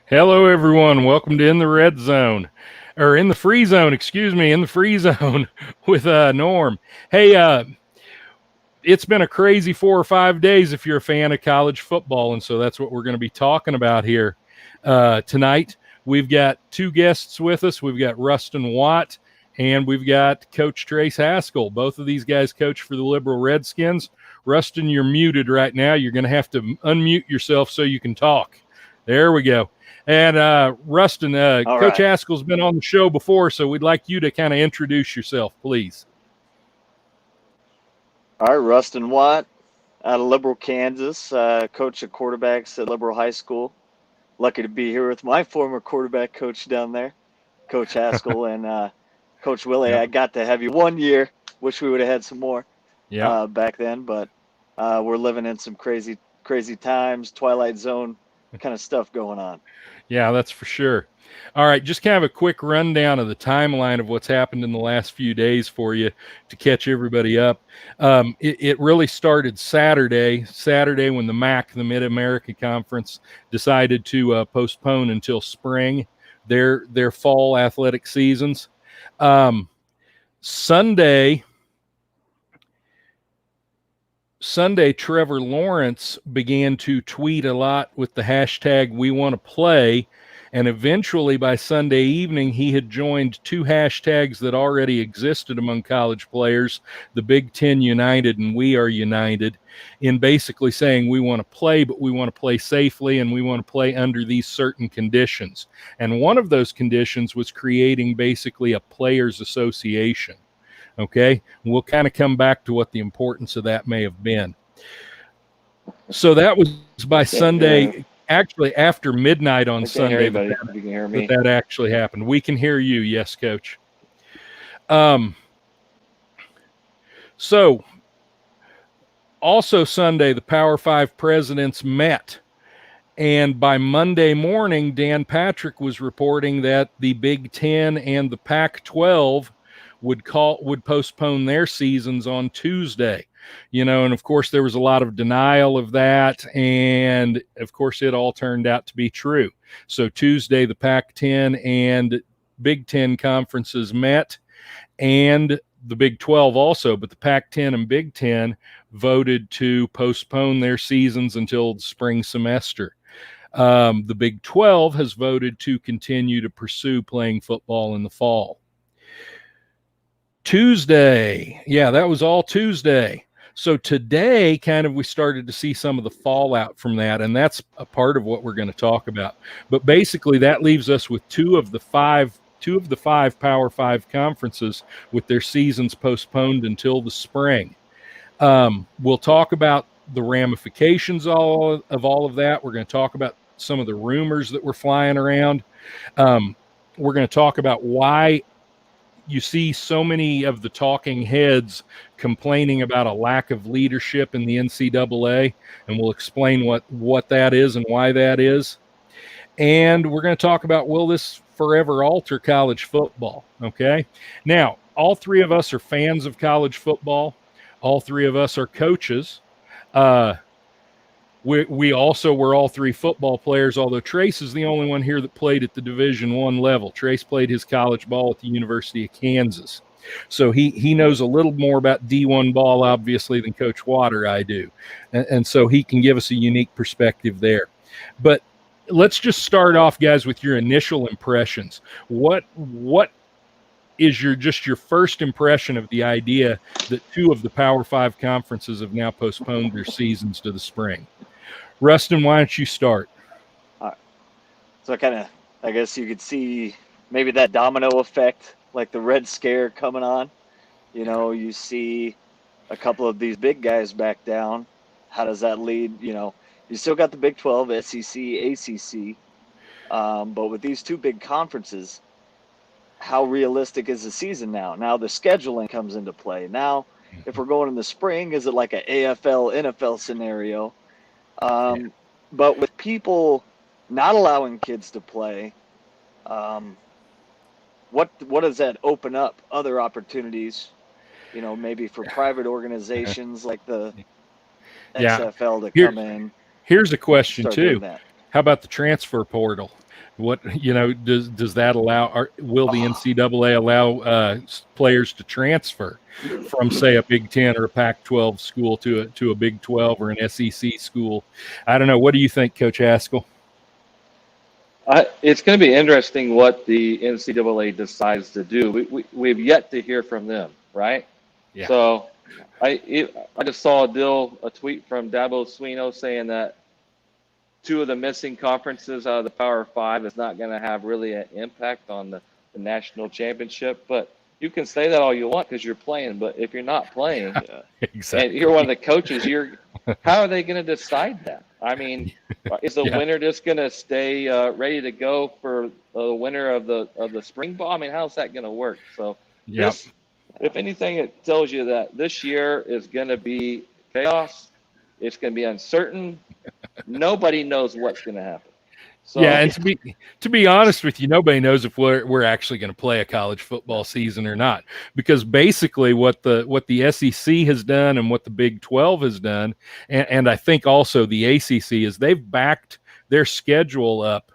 Hello, everyone. Welcome to In the Red Zone, or In the Free Zone, excuse me, In the Free Zone with Norm. Hey, it's been a crazy 4 or 5 days if you're a fan of college football, and so that's what we're going to be talking about here tonight. We've got two guests with us. We've got Rustin Watt, and we've got Coach Trace Haskell. Both of these guys coach for the Liberal Redskins. Rustin, you're muted right now. You're going to have to unmute yourself so you can talk. There we go. And Rustin, All Coach right. Haskell's been on the show before, so we'd like you to kind of introduce yourself, please. All right, Rustin Watt out of Liberal, Kansas. Coach of quarterbacks at Liberal High School. Lucky to be here with my former quarterback coach down there, Coach Haskell, and Coach Willie. Yep. I got to have you 1 year. Wish we would have had some more Yeah. back then, but we're living in some crazy, crazy times, Twilight Zone kind of stuff going on. Yeah, that's for sure. All right, just kind of a quick rundown of the timeline of what's happened in the last few days for you to catch everybody up. It really started Saturday when the MAC, the Mid-America Conference, decided to postpone until spring their fall athletic seasons. Sunday, Trevor Lawrence began to tweet a lot with the hashtag "We Want to Play," and eventually by Sunday evening, he had joined two hashtags that already existed among college players, the Big Ten United and We Are United, in basically saying we want to play, but we want to play safely, and we want to play under these certain conditions. And one of those conditions was creating basically a players' association. Okay, we'll kind of come back to what the importance of that may have been. So that was by Sunday, actually after midnight on I can't hear Sunday anybody. If you can hear me. that actually happened. We can hear you, yes, Coach. So also Sunday, the Power Five presidents met. And by Monday morning, Dan Patrick was reporting that the Big Ten and the Pac-12 would postpone their seasons on Tuesday. And of course there was a lot of denial of that, and of course it all turned out to be true. So Tuesday the Pac-10 and Big Ten conferences met, and the Big 12 also, but the Pac-10 and Big Ten voted to postpone their seasons until the spring semester. The Big 12 has voted to continue to pursue playing football in the fall. Tuesday. Yeah, that was all Tuesday. So today, kind of, we started to see some of the fallout from that, and that's a part of what we're going to talk about. But basically, that leaves us with two of the five Power Five conferences with their seasons postponed until the spring. We'll talk about the ramifications of all of that. We're going to talk about some of the rumors that were flying around. We're going to talk about why you see so many of the talking heads complaining about a lack of leadership in the NCAA, and we'll explain what that is and why that is. And we're going to talk about, will this forever alter college football? Okay. Now, all three of us are fans of college football. All three of us are coaches. We also were all three football players, although Trace is the only one here that played at the Division I level. Trace played his college ball at the University of Kansas. So he knows a little more about D1 ball, obviously, than Coach Water I do. And so he can give us a unique perspective there. But let's just start off, guys, with your initial impressions. What is your first impression of the idea that two of the Power Five conferences have now postponed their seasons to the spring? Rustin, why don't you start? All right. So I guess you could see maybe that domino effect, like the Red Scare coming on. You see a couple of these big guys back down. How does that lead? You still got the Big 12, SEC, ACC. But with these two big conferences, how realistic is the season now? Now the scheduling comes into play. Now, if we're going in the spring, is it like an AFL, NFL scenario? But with people not allowing kids to play, what does that open up? Other opportunities, maybe for private organizations like the XFL to come in. Here's a question start doing too. that. How about the transfer portal? What, does that allow, or will the NCAA allow players to transfer from, say, a Big Ten or a Pac-12 school to a Big 12 or an SEC school? I don't know. What do you think, Coach Haskell? It's going to be interesting what the NCAA decides to do. We've yet to hear from them, right? Yeah. So I just saw a tweet from Dabo Swinney saying that two of the missing conferences out of the Power Five is not going to have really an impact on the national championship. But you can say that all you want because you're playing. But if you're not playing, Exactly. and you're one of the coaches, how are they going to decide that? I mean, is the winner just going to stay ready to go for the winner of the spring ball? I mean, how's that going to work? So, if anything, it tells you that this year is going to be chaos. It's going to be uncertain. Nobody knows what's going to happen. So, and to be honest with you, nobody knows if we're actually going to play a college football season or not, because basically what the SEC has done and what the Big 12 has done, and I think also the ACC, is they've backed their schedule up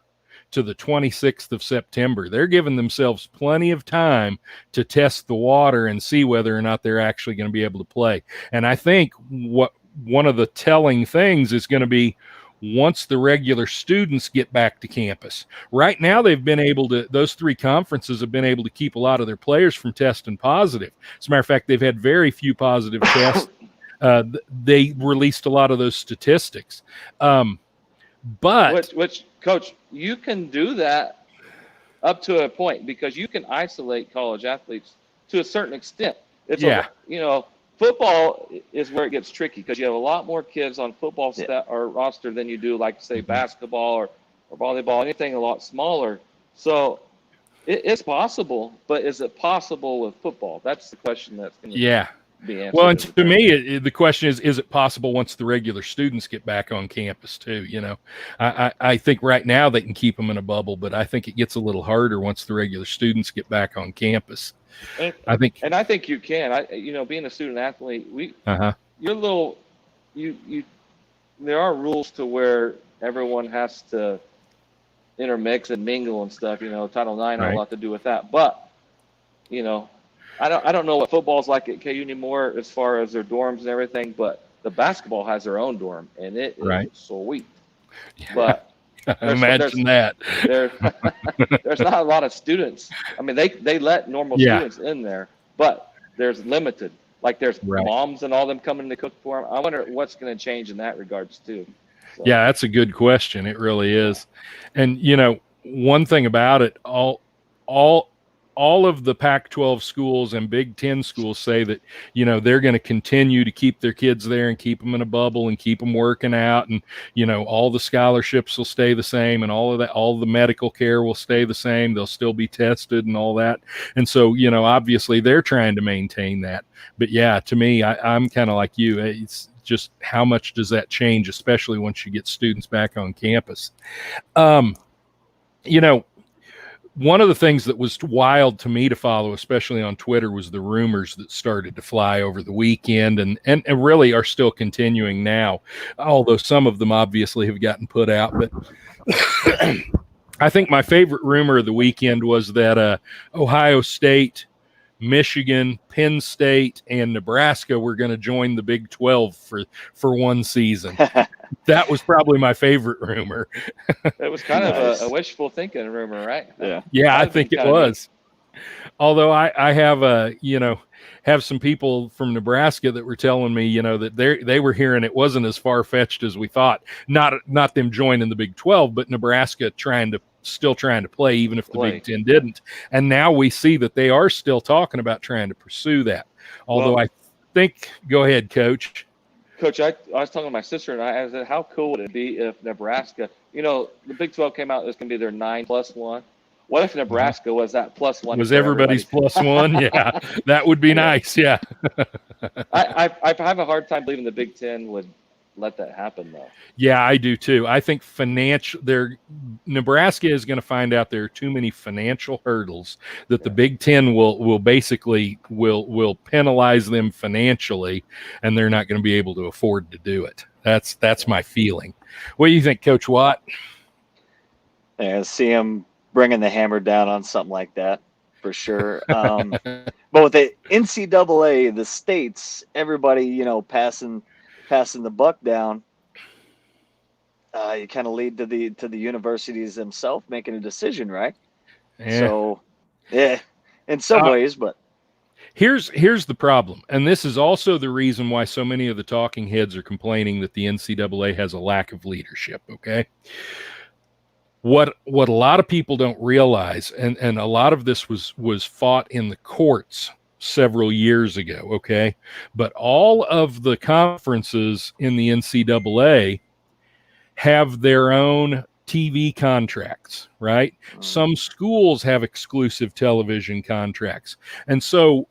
to the 26th of September. They're giving themselves plenty of time to test the water and see whether or not they're actually going to be able to play. And I think one of the telling things is going to be once the regular students get back to campus. Right now, those three conferences have been able to keep a lot of their players from testing positive. As a matter of fact, they've had very few positive tests. They released a lot of those statistics. But which Coach, you can do that up to a point because you can isolate college athletes to a certain extent. Football is where it gets tricky because you have a lot more kids on football or roster than you do, like, say, basketball or volleyball, anything a lot smaller. So it's possible, but is it possible with football? That's the question that's going to be answered. Well, and to me, the question is it possible once the regular students get back on campus too? I think right now they can keep them in a bubble, but I think it gets a little harder once the regular students get back on campus. I think you can. Being a student athlete, there are rules to where everyone has to intermix and mingle and stuff. Title IX had a lot to do with that. But I don't know what football's like at KU anymore as far as their dorms and everything. But the basketball has their own dorm, and it is sweet. But imagine that. There's not a lot of students. I mean, they let normal students in there, but there's limited. Like there's moms and all them coming to cook for them. I wonder what's going to change in that regards too. So. Yeah, that's a good question. It really is. And one thing about it, all of the Pac-12 schools and Big Ten schools say that, they're going to continue to keep their kids there and keep them in a bubble and keep them working out. And, all the scholarships will stay the same and all of that, all the medical care will stay the same. They'll still be tested and all that. And so, obviously they're trying to maintain that. But to me, I'm kind of like you. It's just how much does that change, especially once you get students back on campus? One of the things that was wild to me to follow, especially on Twitter, was the rumors that started to fly over the weekend and really are still continuing now, although some of them obviously have gotten put out. But I think my favorite rumor of the weekend was that Ohio State, Michigan, Penn State, and Nebraska were going to join the Big 12 for one season. That was probably my favorite rumor. It was kind of a wishful thinking rumor, right? Yeah, I think it was. Although I have some people from Nebraska that were telling me, that they were hearing it wasn't as far-fetched as we thought. Not them joining the Big 12, but Nebraska still trying to play, even if the Big Ten didn't. And now we see that they are still talking about trying to pursue that. Although I think, go ahead, Coach. Coach, I was talking to my sister and I said, how cool would it be if Nebraska, the Big 12 came out, it's going to be their 9+1. What if Nebraska was that +1? Was everybody's +1? Yeah, that would be nice. Yeah. I have a hard time believing the Big 10 would let that happen, though. Yeah, I do too. I think Nebraska is going to find out there are too many financial hurdles that the Big 10 will basically penalize them financially, and they're not going to be able to afford to do it. That's my feeling. What do you think, Coach Watt? Yeah, see him bringing the hammer down on something like that for sure. But with the NCAA, the states, everybody, passing the buck down. You kind of lead to the universities themselves making a decision, right? Yeah. So, yeah, in some ways, but Here's the problem, and this is also the reason why so many of the talking heads are complaining that the NCAA has a lack of leadership. Okay, what a lot of people don't realize, and a lot of this was fought in the courts several years ago. Okay, but all of the conferences in the NCAA have their own TV contracts, right? Some schools have exclusive television contracts, and so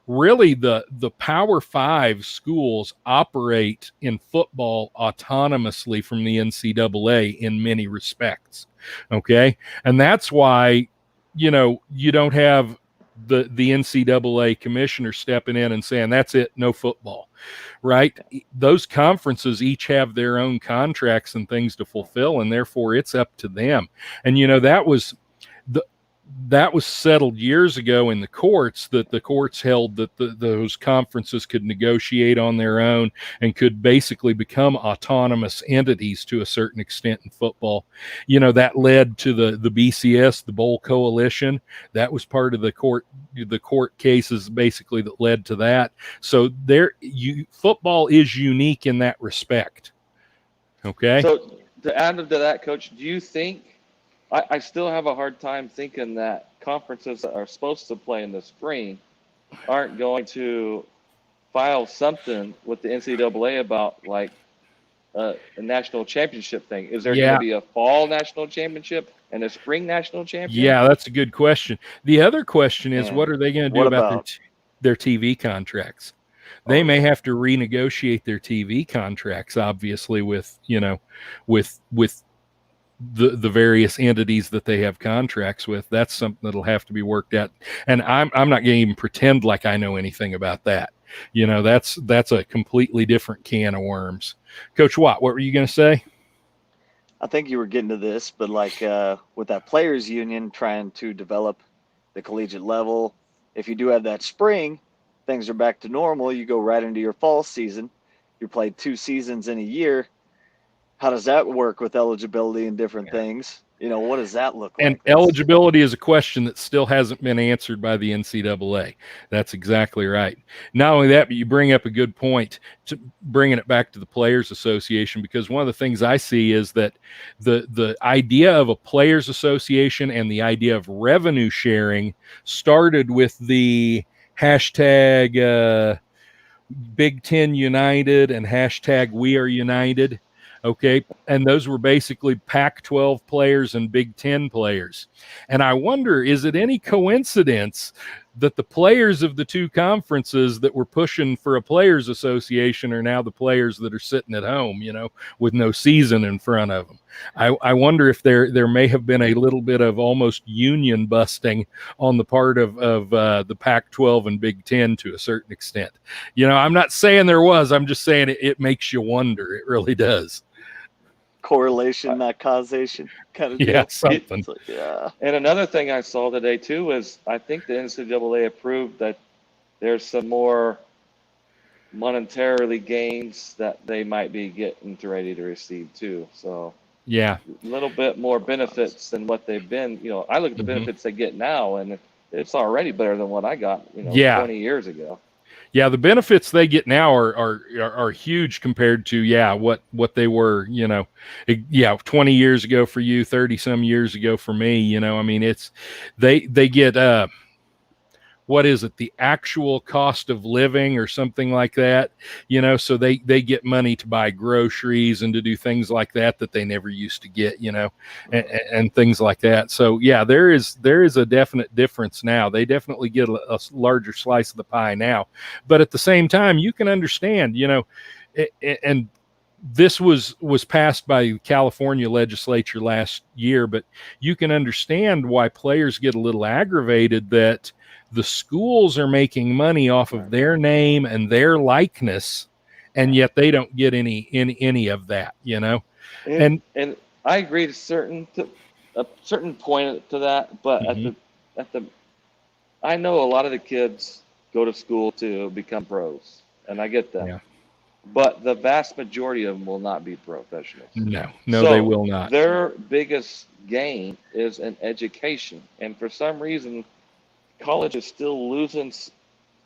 really the Power Five schools operate in football autonomously from the NCAA in many respects. Okay. And that's why, you don't have the NCAA commissioner stepping in and saying, that's it, no football, right? Those conferences each have their own contracts and things to fulfill, and therefore it's up to them. And, that was settled years ago in the courts, that the courts held that those conferences could negotiate on their own and could basically become autonomous entities to a certain extent in football. That led to the BCS, the Bowl Coalition. That was part of the court cases basically that led to that. So football is unique in that respect. Okay. So to add to that, Coach, do you think, I still have a hard time thinking that conferences that are supposed to play in the spring aren't going to file something with the NCAA about like a national championship thing. Is there going to be a fall national championship and a spring national championship? Yeah, that's a good question. The other question is, what are they going to do about their TV contracts? They may have to renegotiate their TV contracts, obviously, with the various entities that they have contracts with. That's something that'll have to be worked out. And I'm not going to even pretend like I know anything about that. That's a completely different can of worms. Coach Watt, what were you going to say? I think you were getting to this, but like with that players union trying to develop the collegiate level, if you do have that spring, things are back to normal. You go right into your fall season. You played 2 seasons in a year. How does that work with eligibility and different things? What does that look like? And eligibility is a question that still hasn't been answered by the NCAA. That's exactly right. Not only that, but you bring up a good point, to bringing it back to the Players Association, because one of the things I see is that the idea of a Players Association and the idea of revenue sharing started with the hashtag Big Ten United and hashtag We Are United. Okay. And those were basically Pac-12 players and Big Ten players. And I wonder, is it any coincidence that the players of the two conferences that were pushing for a players association are now the players that are sitting at home, with no season in front of them? I wonder if there may have been a little bit of almost union busting on the part of the Pac-12 and Big Ten to a certain extent. I'm not saying there was. I'm just saying it makes you wonder. It really does. Correlation, not causation, kind of deal. Yeah, something. Yeah. And another thing I saw today too is I think the NCAA approved that there's some more monetarily gains that they might be getting ready to receive too. So yeah, a little bit more benefits than what they've been. I look at the benefits they get now, and it's already better than what I got 20 years ago. Yeah, the benefits they get now are huge compared to what they were 20 years ago for you, 30 some years ago for me. I mean, it's they get what is it, the actual cost of living or something like that, so they get money to buy groceries and to do things like that they never used to get, and things like that. So yeah, there is a definite difference now. They definitely get a larger slice of the pie now, but at the same time, you can understand, and this was passed by the California legislature last year, but you can understand why players get a little aggravated that the schools are making money off of their name and their likeness, and yet they don't get any of that, And I agree to a certain point to that, but Mm-hmm. at the I know a lot of the kids go to school to become pros, and I get that. Yeah. But the vast majority of them will not be professionals. No, they So will not. their biggest gain is an education, and for some reason, college is still losing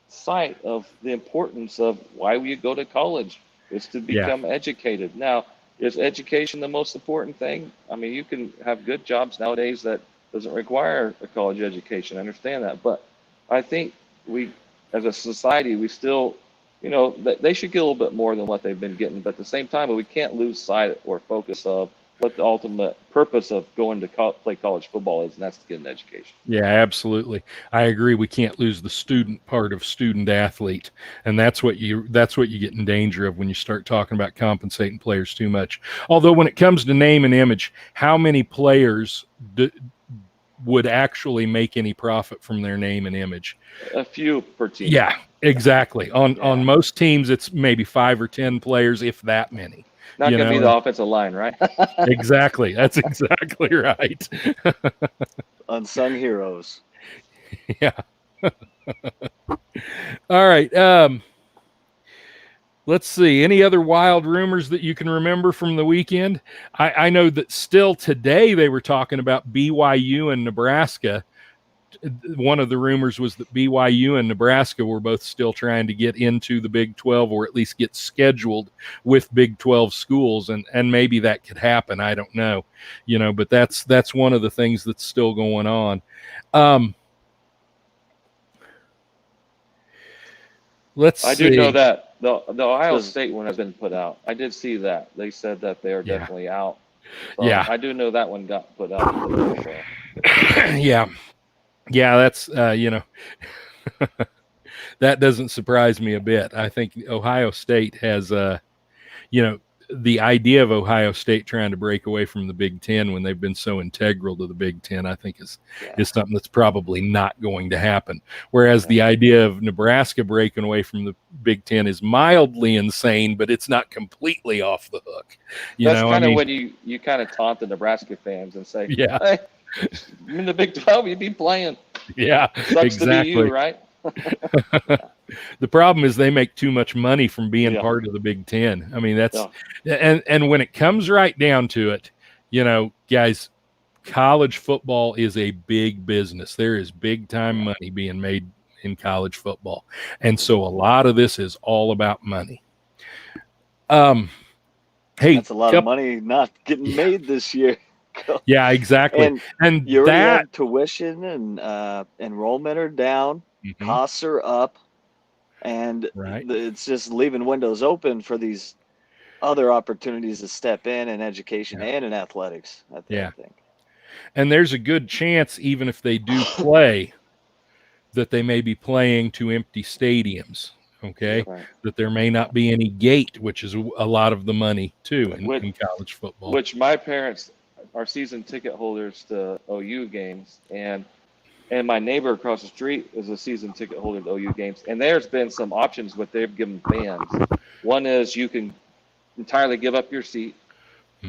sight of the importance of why you go to college is to Yeah. become educated. Now, is education the most important thing? I mean, you can have good jobs nowadays that doesn't require a college education. I understand that, but I think we, as a society, we still, they should get a little bit more than what they've been getting. But at the same time, we can't lose sight or focus of what the ultimate purpose of going to play college football is, and that's to get an education. Yeah, absolutely. I agree. We can't lose the student part of student athlete, and that's what you get in danger of when you start talking about compensating players too much. Although when it comes to name and image, how many players would actually make any profit from their name and image? A few per team. Yeah, exactly. On most teams, it's maybe 5 or 10 players, if that many. Not going to be the offensive line, right? Exactly. That's exactly right. Unsung heroes. Yeah. All right. Let's see. Any other wild rumors that you can remember from the weekend? I know that still today they were talking about BYU and Nebraska. One of the rumors was that BYU and Nebraska were both still trying to get into the Big 12, or at least get scheduled with Big 12 schools, and maybe that could happen. I don't know, but that's one of the things that's still going on. Let's see. I do know that the Ohio State one has been put out. I did see that. They said that they are definitely out. So Yeah. I do know that one got put out. So. Yeah. Yeah, that's, that doesn't surprise me a bit. I think Ohio State has, the idea of Ohio State trying to break away from the Big Ten when they've been so integral to the Big Ten, I think is something that's probably not going to happen. Whereas the idea of Nebraska breaking away from the Big Ten is mildly insane, but it's not completely off the hook. That's kind of when you kind of taunt the Nebraska fans and say, hey, in the Big 12, you'd be playing. Yeah, Sucks exactly. to be you, right? The problem is they make too much money from being part of the Big Ten. I mean, that's and when it comes right down to it, guys, college football is a big business. There is big time money being made in college football, and so a lot of this is all about money. Hey, that's a lot of money not getting made this year. Yeah, exactly. And you already have tuition and enrollment are down, costs are up, and it's just leaving windows open for these other opportunities to step in education and in athletics. I think. And there's a good chance, even if they do play, that they may be playing to empty stadiums. Okay, that there may not be any gate, which is a lot of the money too in college football. Which my parents are season ticket holders to OU games, and my neighbor across the street is a season ticket holder to OU games. And there's been some options what they've given fans. One is you can entirely give up your seat.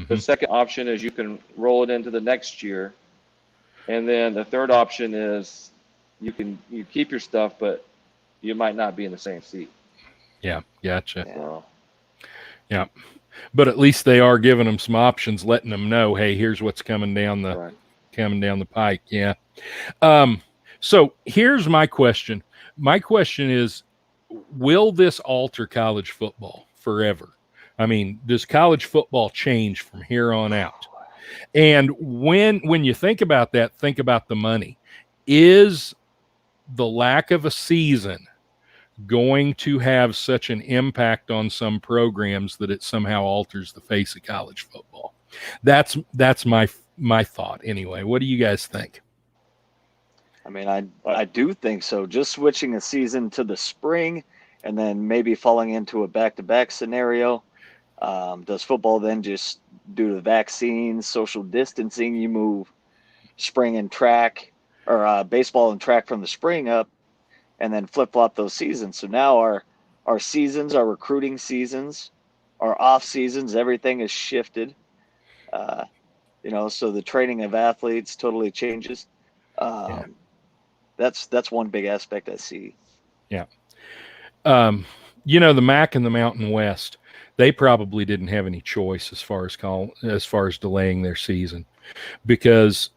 The second option is you can roll it into the next year. And then the third option is you keep your stuff, but you might not be in the same seat. Yeah, gotcha. Yeah. But at least they are giving them some options, letting them know, hey, here's what's coming down the pike. Yeah. So here's my question. My question is, will this alter college football forever? I mean, does college football change from here on out? And when you think about that, think about the money. Is the lack of a season going to have such an impact on some programs that it somehow alters the face of college football? That's my thought anyway. What do you guys think? I mean, I do think so. Just switching a season to the spring and then maybe falling into a back-to-back scenario. Does football then just, due to vaccines, social distancing, you move spring and track or baseball and track from the spring up and then flip-flop those seasons? So now our seasons, our recruiting seasons, our off seasons, everything is shifted. so the training of athletes totally changes. That's one big aspect I see. Yeah. The MAC and the Mountain West, they probably didn't have any choice as far as delaying their season, because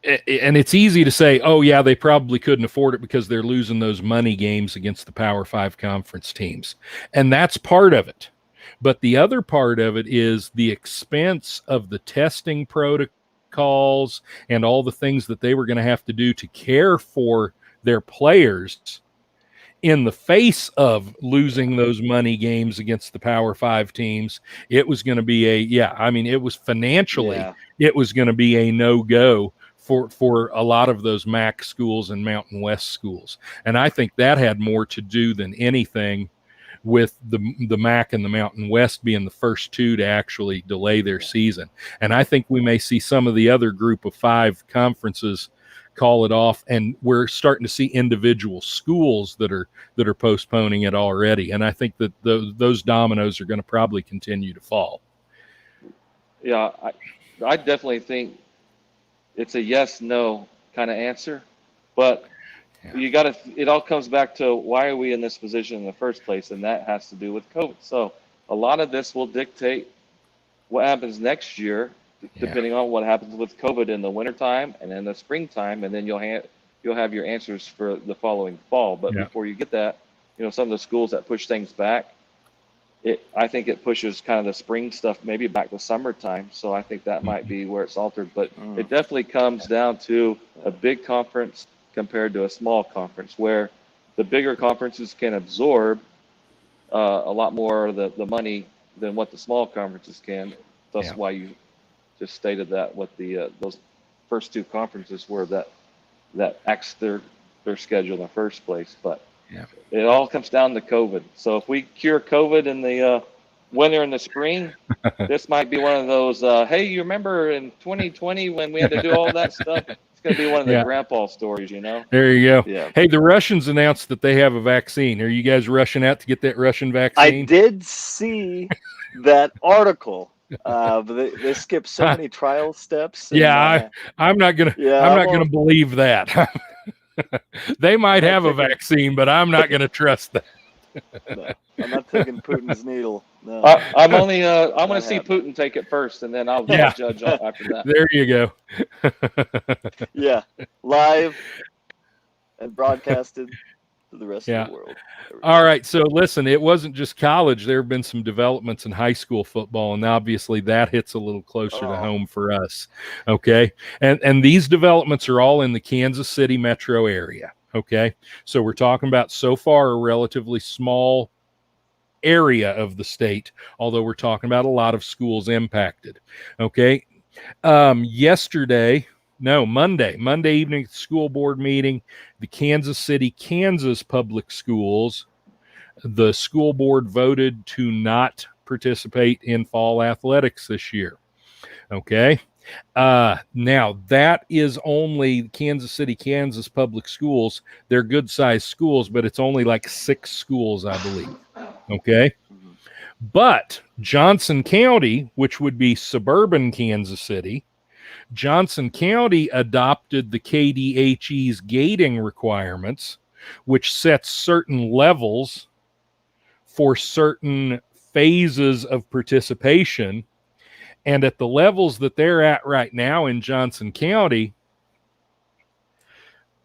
and it's easy to say, oh yeah, they probably couldn't afford it because they're losing those money games against the Power 5 conference teams. And that's part of it. But the other part of it is the expense of the testing protocols and all the things that they were going to have to do to care for their players in the face of losing those money games against the Power 5 teams. It was going to be it was financially, it was going to be a no-go for a lot of those MAC schools and Mountain West schools. And I think that had more to do than anything with the MAC and the Mountain West being the first two to actually delay their season. And I think we may see some of the other group of 5 conferences call it off, and we're starting to see individual schools that are postponing it already. And I think that those dominoes are going to probably continue to fall. Yeah, I definitely think it's a yes, no kind of answer, but it all comes back to, why are we in this position in the first place? And that has to do with COVID. So a lot of this will dictate what happens next year, depending on what happens with COVID in the wintertime and in the springtime. And then you'll have your answers for the following fall. But before you get that, some of the schools that push things back, I think it pushes kind of the spring stuff maybe back to summertime. So I think that might be where it's altered. But it definitely comes down to a big conference compared to a small conference, where the bigger conferences can absorb a lot more of the money than what the small conferences can. That's why you just stated that what those first 2 conferences were that axed their schedule in the first place. But it all comes down to COVID. So if we cure COVID in the winter and the spring, this might be one of those, hey, you remember in 2020 when we had to do all that stuff? It's going to be one of the grandpa stories, There you go. Yeah. Hey, the Russians announced that they have a vaccine. Are you guys rushing out to get that Russian vaccine? I did see that article. But they skipped so many trial steps. And, I'm not gonna believe that. They might have a vaccine, but I'm not going to trust that. No, I'm not taking Putin's needle. No. I'm going to see Putin take it first, and then I'll judge after that. There you go. Live and broadcasted to the rest of the world. All right. So listen, it wasn't just college. There have been some developments in high school football, and obviously that hits a little closer to home for us. Okay. And these developments are all in the Kansas City metro area. Okay. So we're talking about, so far, a relatively small area of the state, although we're talking about a lot of schools impacted. Okay. Monday evening school board meeting, the Kansas City, Kansas public schools, the school board voted to not participate in fall athletics this year. Okay. Now that is only Kansas City, Kansas public schools. They're good sized schools, but it's only like 6 schools, I believe. Okay. But Johnson County, which would be suburban Kansas City, Johnson County adopted the KDHE's gating requirements, which sets certain levels for certain phases of participation. And at the levels that they're at right now in Johnson County,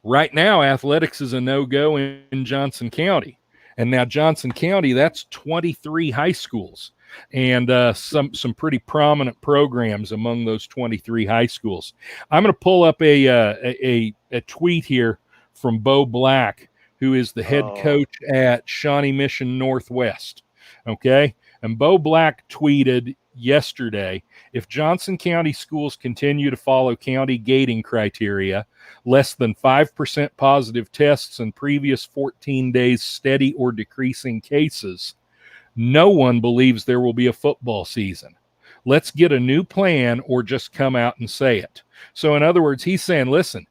right now, athletics is a no-go in Johnson County. And now Johnson County, that's 23 high schools and some pretty prominent programs among those 23 high schools. I'm going to pull up a tweet here from Bo Black, who is the head coach at Shawnee Mission Northwest. Okay. And Bo Black tweeted yesterday, if Johnson County schools continue to follow county gating criteria, less than 5% positive tests in previous 14 days, steady or decreasing cases, no one believes there will be a football season. Let's get a new plan or just come out and say it. So in other words, he's saying, listen,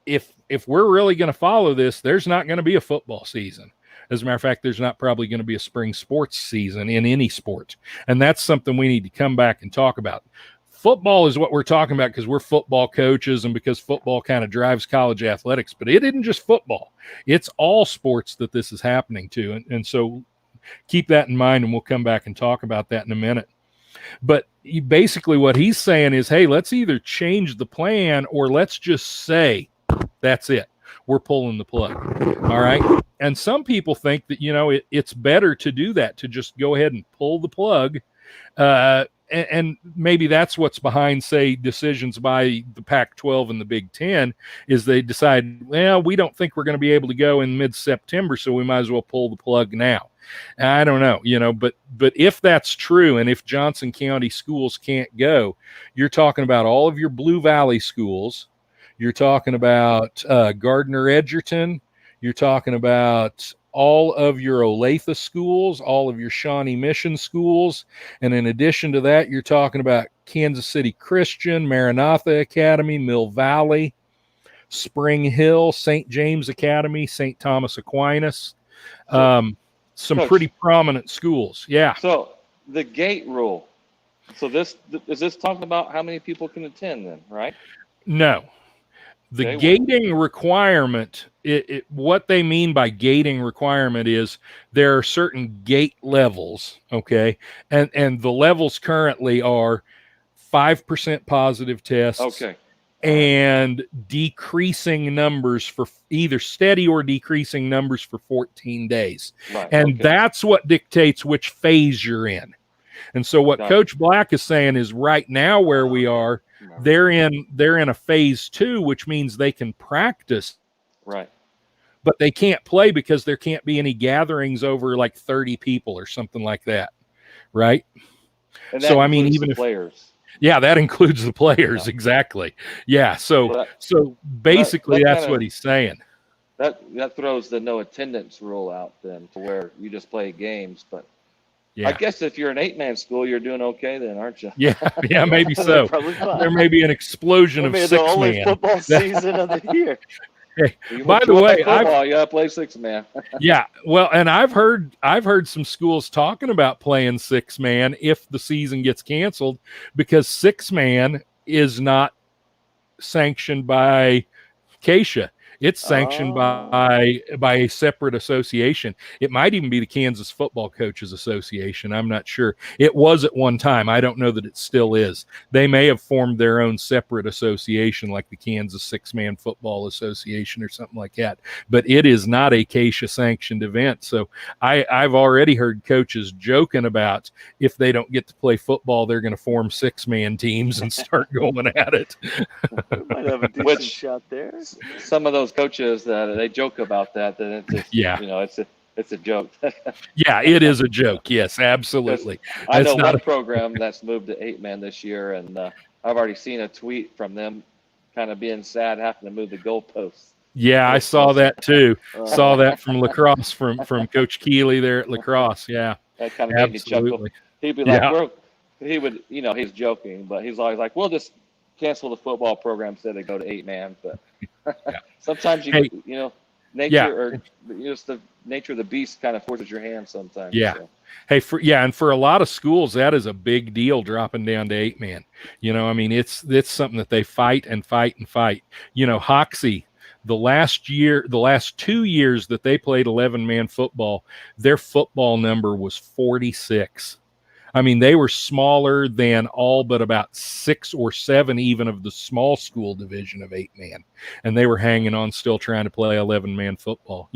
if we're really going to follow this, there's not going to be a football season. As a matter of fact, there's not probably going to be a spring sports season in any sport. And that's something we need to come back and talk about. football is what we're talking about because we're football coaches and because football kind of drives college athletics, but it isn't just football. It's all sports that this is happening to. And so keep that in mind, and we'll come back and talk about that in a minute. But basically what he's saying is, hey, let's either change the plan or let's just say that's it. We're pulling the plug. All right. And some people think that, it's better to do that, to just go ahead and pull the plug. And maybe that's what's behind, say, decisions by the Pac-12 and the Big Ten, is they decide, well, we don't think we're going to be able to go in mid-September, so we might as well pull the plug now. I don't know, but if that's true, and if Johnson County schools can't go, you're talking about all of your Blue Valley schools. You're talking about Gardner Edgerton. You're talking about all of your Olathe schools, all of your Shawnee Mission schools. And in addition to that, you're talking about Kansas City Christian, Maranatha Academy, Mill Valley, Spring Hill, St. James Academy, St. Thomas Aquinas, some Coach, pretty prominent schools. Yeah. So the gate rule. So is this talking about how many people can attend then, right? No. The gating requirement, what they mean by gating requirement is there are certain gate levels, okay? And the levels currently are 5% positive tests. Okay. And decreasing numbers for either steady or decreasing numbers for 14 days. Right, and that's what dictates which phase you're in. And so what Coach Black is saying is right now where we are, they're in a phase 2, which means they can practice. Right. But they can't play because there can't be any gatherings over like 30 people or something like that. Right. And so I mean, even if players. Yeah, that includes the players. Yeah. Exactly. Yeah. So basically that's what he's saying. That throws the no attendance rule out then, to where you just play games. But yeah. I guess if you're an 8-man school, you're doing okay then, aren't you? Yeah, maybe so. There may be an explosion of 6-man. The only football season of the year. Hey, by the way, you gotta play 6-man. Yeah, well, and I've heard some schools talking about playing 6-man if the season gets canceled, because 6-man is not sanctioned by CASA. It's sanctioned by a separate association. It might even be the Kansas Football Coaches Association. I'm not sure. It was at one time. I don't know that it still is. They may have formed their own separate association, like the Kansas 6-Man Football Association or something like that. But it is not a CASA sanctioned event. So I've already heard coaches joking about if they don't get to play football, they're going to form 6-man teams and start going at it. Might have a decent shot there. Some of those coaches that they joke about that it's just, it's a joke. Yeah, it is a joke. Yes, absolutely. I know one program that's moved to 8-man this year, and I've already seen a tweet from them kind of being sad having to move the goalposts. Yeah, I saw that too. Saw that from lacrosse, from Coach Keeley there at lacrosse. Yeah, that kind of made me chuckle. He'd be like, he's joking, but he's always like, we'll just cancel the football program instead of go to 8-man. But sometimes nature or just the nature of the beast kind of forces your hand sometimes. Yeah. So. Hey, and for a lot of schools, that is a big deal, dropping down to 8-man. I mean, it's something that they fight and fight and fight. Hoxie, the last 2 years that they played 11-man football, their football number was 46. I mean, they were smaller than all but about 6 or 7 even of the small school division of 8-man. And they were hanging on, still trying to play 11-man football.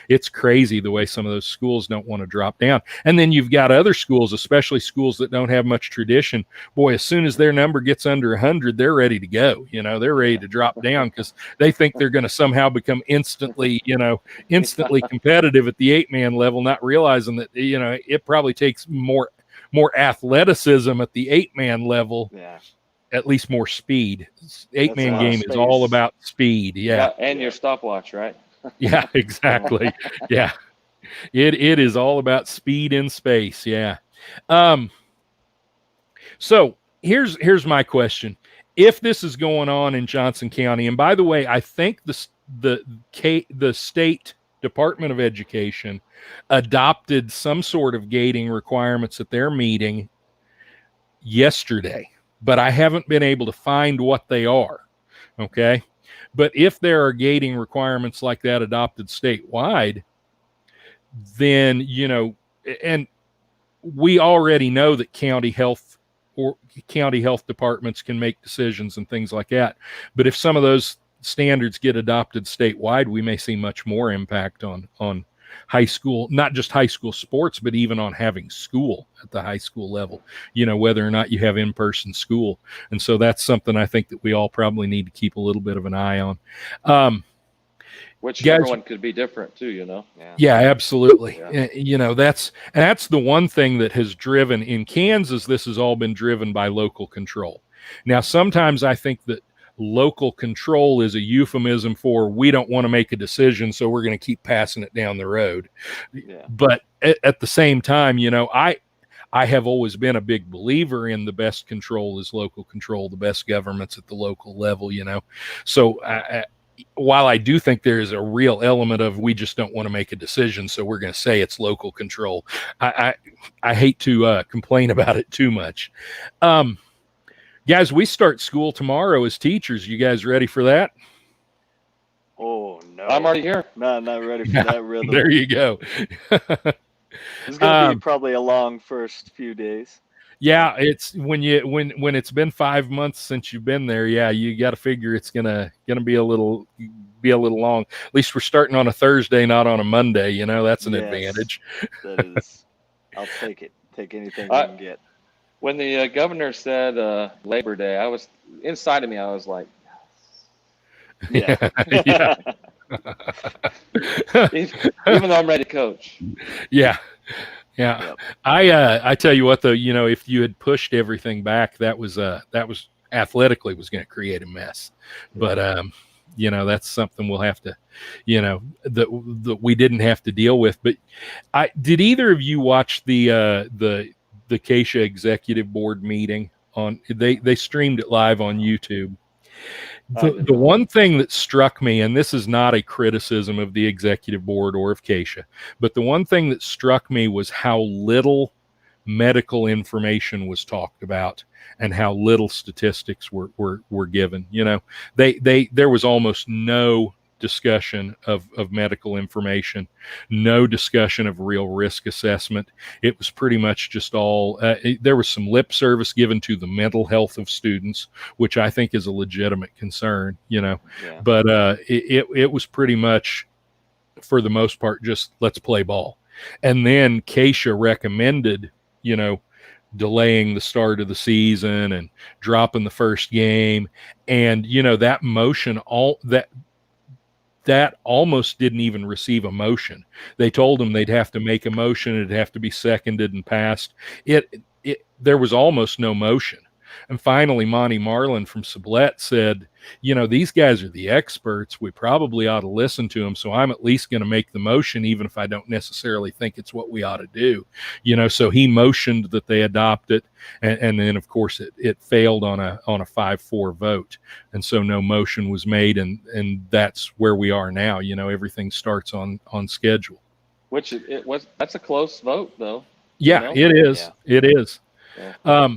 It's crazy the way some of those schools don't want to drop down. And then you've got other schools, especially schools that don't have much tradition. Boy, as soon as their number gets under 100, they're ready to go. They're ready to drop down because they think they're going to somehow become instantly competitive at the 8-man level, not realizing that, it probably takes more athleticism at the 8-man level, at least more speed. 8-man game is all about speed. Yeah. And your stopwatch, right? Yeah, exactly. Yeah. It is all about speed in space. Yeah. So here's my question. If this is going on in Johnson County, and by the way, I think the state Department of Education adopted some sort of gating requirements at their meeting yesterday. but I haven't been able to find what they are. Okay. But if there are gating requirements like that adopted statewide, then, and we already know that county health departments can make decisions and things like that. But if some of those standards get adopted statewide, we may see much more impact on high school, not just high school sports, but even on having school at the high school level, whether or not you have in-person school. And so that's something I think that we all probably need to keep a little bit of an eye on. Which guys, everyone could be different too, Yeah, absolutely. Yeah. That's the one thing that has driven in Kansas. This has all been driven by local control. Now, sometimes I think that local control is a euphemism for we don't want to make a decision, so we're going to keep passing it down the road. Yeah. But at the same time, I have always been a big believer in the best control is local control, the best government's at the local level, So while I do think there is a real element of we just don't want to make a decision, so we're going to say it's local control, I hate to complain about it too much. Guys, we start school tomorrow as teachers. You guys ready for that? Oh, no. I'm already here. No, not ready for that rhythm. There you go. It's going to be probably a long first few days. Yeah, it's when it's been 5 months since you've been there. Yeah, you got to figure it's gonna be a little long. At least we're starting on a Thursday, not on a Monday. That's an advantage. That is. I'll take it. Take anything I can get. When the governor said Labor Day, I was inside of me. I was like, yeah. Even though I'm ready to coach. Yeah. Yeah. Yep. I tell you what though, if you had pushed everything back, that was athletically was going to create a mess. But that's something we'll have to, that we didn't have to deal with. But did either of you watch the Acacia Executive Board meeting on they streamed it live on YouTube? The one thing that struck me, and this is not a criticism of the executive board or of Acacia, but the one thing that struck me was how little medical information was talked about and how little statistics were given. There was almost no discussion of medical information, no discussion of real risk assessment. It was pretty much just all, there was some lip service given to the mental health of students, which I think is a legitimate concern, but it was pretty much, for the most part, just let's play ball. And then Acacia recommended, delaying the start of the season and dropping the first game. And, that motion, that almost didn't even receive a motion. They told them they'd have to make a motion. It'd have to be seconded and passed. There was almost no motion. And finally, Monty Marlin from Sublette said, these guys are the experts. We probably ought to listen to them. So I'm at least going to make the motion, even if I don't necessarily think it's what we ought to do. So he motioned that they adopt it. And then, of course, it failed on a 5-4 vote. And so no motion was made. And that's where we are now. Everything starts on schedule. Which that's a close vote, though. Yeah, it is. Yeah. It is. Yeah.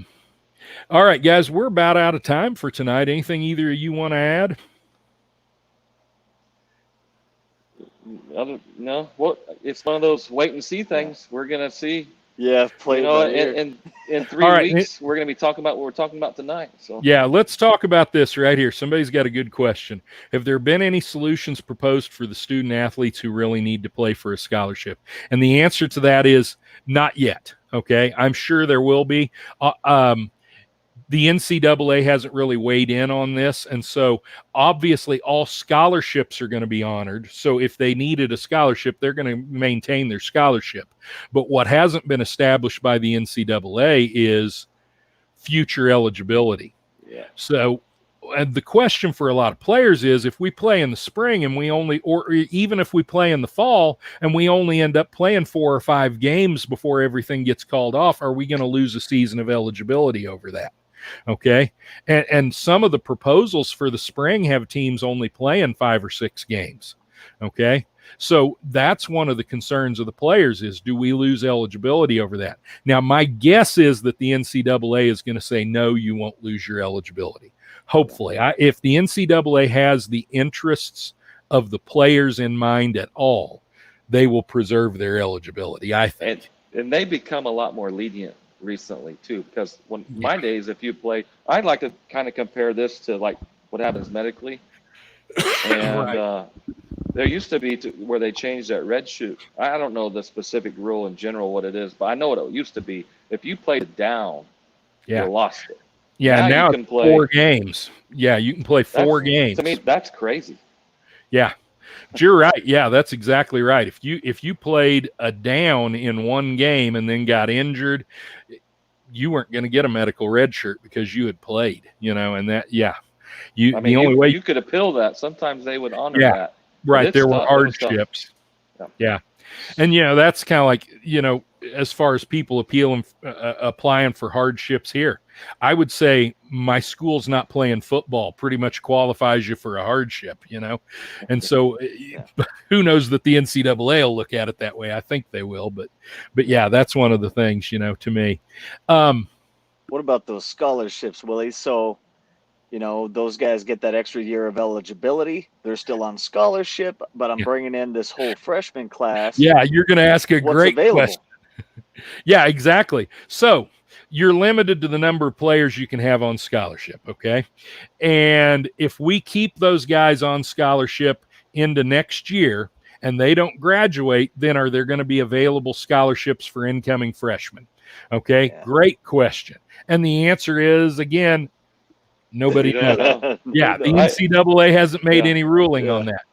All right, guys, we're about out of time for tonight. Anything either of you want to add? No. Well, it's one of those wait and see things. We're gonna see. Yeah, play. In 3 weeks, we're gonna be talking about what we're talking about tonight. So yeah, let's talk about this right here. Somebody's got a good question. Have there been any solutions proposed for the student athletes who really need to play for a scholarship? And the answer to that is not yet. Okay, I'm sure there will be. The NCAA hasn't really weighed in on this, and so obviously all scholarships are going to be honored. So if they needed a scholarship, they're going to maintain their scholarship. But what hasn't been established by the NCAA is future eligibility. Yeah. So the question for a lot of players is, if we play in the spring and or even if we play in the fall and we only end up playing 4 or 5 games before everything gets called off, are we going to lose a season of eligibility over that? Okay. And some of the proposals for the spring have teams only playing 5 or 6 games. Okay. So that's one of the concerns of the players is, do we lose eligibility over that? Now, my guess is that the NCAA is going to say, no, you won't lose your eligibility. Hopefully. If the NCAA has the interests of the players in mind at all, they will preserve their eligibility, I think. And they become a lot more lenient recently too, because my days, if you play, I'd like to kind of compare this to like what happens medically. And Right. There used to be where they changed that red shoot. I don't know the specific rule in general what it is, but I know what it used to be. If you played it down, you lost it. Yeah, now you it's can play 4 games. Yeah, you can play 4 games. To me, that's crazy. Yeah. But you're right. Yeah, that's exactly right. If you played a down in one game and then got injured, you weren't going to get a medical red shirt because you had played, and that, the only way you could appeal that. Sometimes they would honor that. Right. There were hardships. Yeah. And, that's kind of like, as far as people applying for hardships here, I would say my school's not playing football pretty much qualifies you for a hardship, and so who knows that the NCAA will look at it that way. I think they will, but yeah, that's one of the things, to me. What about those scholarships, Willie? So, those guys get that extra year of eligibility. They're still on scholarship, but I'm bringing in this whole freshman class. Yeah, you're going to ask a great question. Yeah, exactly. So you're limited to the number of players you can have on scholarship, okay? And if we keep those guys on scholarship into next year and they don't graduate, then are there going to be available scholarships for incoming freshmen? Okay, great question. And the answer is, again, nobody knows. Yeah, the NCAA hasn't made any ruling on that.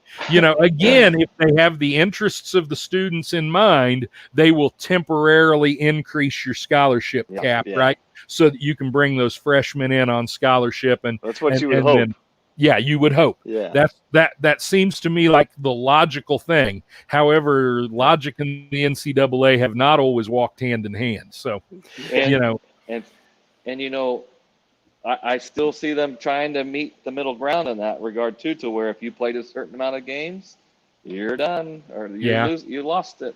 Again, if they have the interests of the students in mind, they will temporarily increase your scholarship cap, right? So that you can bring those freshmen in on scholarship. And that's what you would hope. You would hope. Yeah. That seems to me like the logical thing. However, logic and the NCAA have not always walked hand in hand. So, I still see them trying to meet the middle ground in that regard too, to where if you played a certain amount of games, you're done, or you lost it.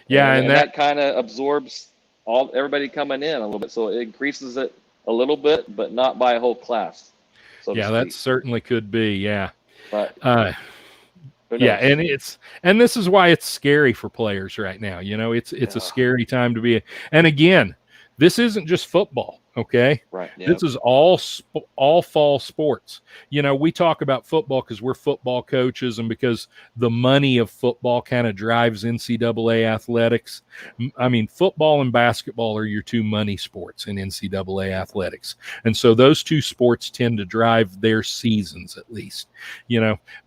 Yeah, and that kind of absorbs everybody coming in a little bit, so it increases it a little bit, but not by a whole class. So that certainly could be. Yeah, but and this is why it's scary for players right now. It's a scary time to be. And again, this isn't just football. Okay. Right. Yeah. This is all fall sports. We talk about football because we're football coaches and because the money of football kind of drives NCAA athletics. I mean, football and basketball are your two money sports in NCAA athletics. And so those two sports tend to drive their seasons at least,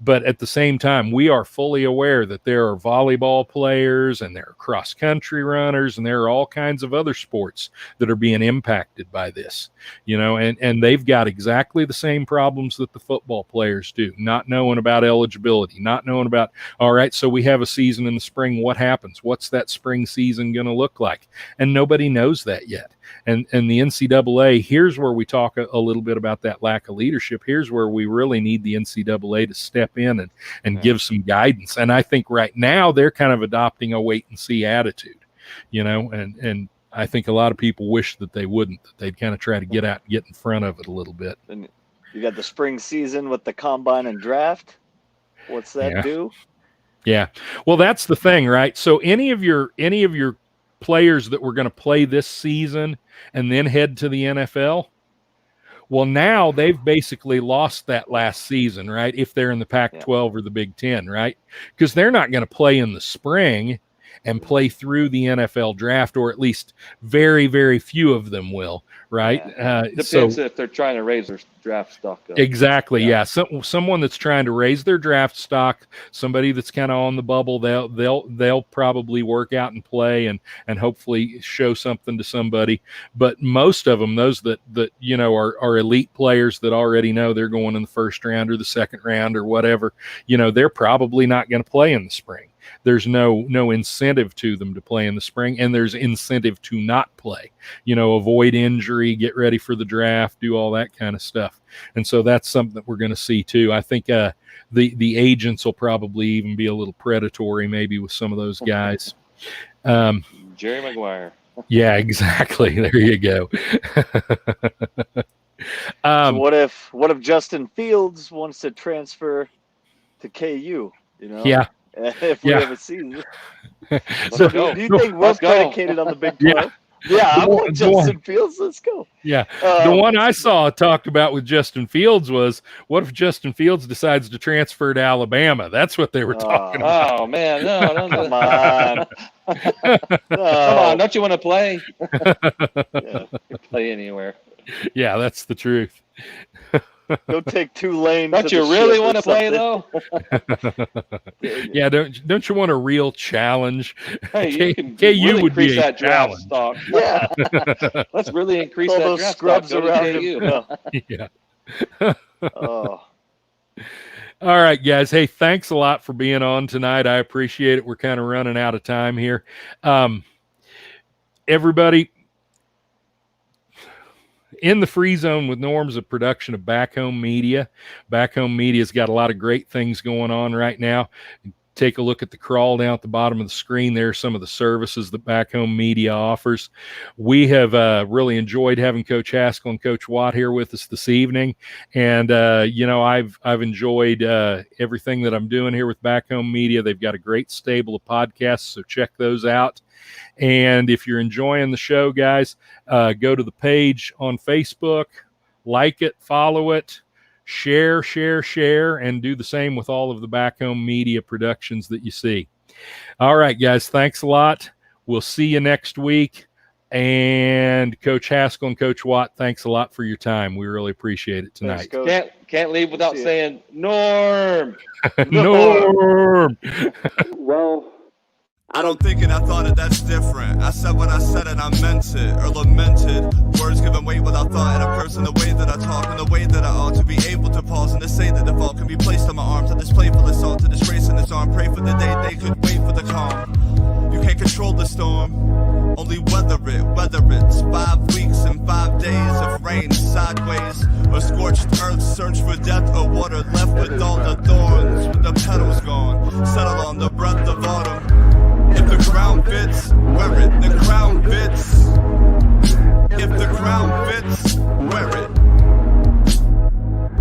but at the same time, we are fully aware that there are volleyball players and there are cross country runners and there are all kinds of other sports that are being impacted by this, and they've got exactly the same problems that the football players do, not knowing about eligibility, not knowing about, all right, so we have a season in the spring. What happens? What's that spring season going to look like? And nobody knows that yet. And the NCAA, here's where we talk a little bit about that lack of leadership. Here's where we really need the NCAA to step in and give some guidance. And I think right now they're kind of adopting a wait and see attitude, and I think a lot of people wish that they wouldn't, that they'd kind of try to get out and get in front of it a little bit. And you got the spring season with the combine and draft. What's that do? Yeah. Well, that's the thing, right? So any of your players that were going to play this season and then head to the NFL, well, now they've basically lost that last season, right? If they're in the Pac-12 or the Big Ten, right? Because they're not going to play in the spring and play through the NFL draft, or at least very, very few of them will, right? Depends if they're trying to raise their draft stock up. Exactly, yeah. Someone that's trying to raise their draft stock, somebody that's kind of on the bubble, they'll probably work out and play and hopefully show something to somebody. But most of them, those that are elite players that already know they're going in the first round or the second round or whatever, they're probably not going to play in the spring. there's no incentive to them to play in the spring, and there's incentive to not play. Avoid injury, get ready for the draft, do all that kind of stuff. And so that's something that we're going to see too. I think the agents will probably even be a little predatory maybe with some of those guys. Jerry Maguire. Yeah, exactly. There you go. So what if Justin Fields wants to transfer to KU? Yeah. If we have a season. So do you think we're predicated on the Big 12? Yeah, I want Justin Fields. Let's go. Yeah. The one I saw talked about with Justin Fields was, what if Justin Fields decides to transfer to Alabama? That's what they were talking about. Oh, man. No. Come on. Come on. Don't you want to play? Yeah. Play anywhere. Yeah, that's the truth. Go take 2 lanes. Don't you really want to play, though? Yeah, don't you want a real challenge? Hey, you can KU really would increase be a that draft challenge. stock. Yeah. Let's really increase All that those draft scrubs stock. Go to around KU. him. Yeah. Oh. All right, guys. Hey, thanks a lot for being on tonight. I appreciate it. We're kind of running out of time here. Everybody, In the Free Zone with Norm's a production of Back Home Media. Back Home Media's got a lot of great things going on right now. Take a look at the crawl down at the bottom of the screen. There are some of the services that Back Home Media offers. We have really enjoyed having Coach Haskell and Coach Watt here with us this evening. And, I've enjoyed everything that I'm doing here with Back Home Media. They've got a great stable of podcasts, so check those out. And if you're enjoying the show, guys, go to the page on Facebook, like it, follow it, share, and do the same with all of the Back Home Media productions that you see. All right, guys, thanks a lot. We'll see you next week. And Coach Haskell and Coach Watt, thanks a lot for your time. We really appreciate it tonight. Thanks, Can't leave without saying, Norm. Norm. Well, I don't think it, I thought it, that's different. I said what I said and I meant it, or lamented. Words given weight without thought in a person, the way that I talk and the way that I ought to be able to pause and to say that the fault can be placed on my arm, to this playful assault, to disgrace in this arm. Pray for the day they could wait for the calm. You can't control the storm, only weather it, whether it's 5 weeks and 5 days of rain sideways, or scorched earth, search for death or water left with all the thorns, with the petals gone, settle on the breath of autumn. If the ground fits, wear it, the crown fits.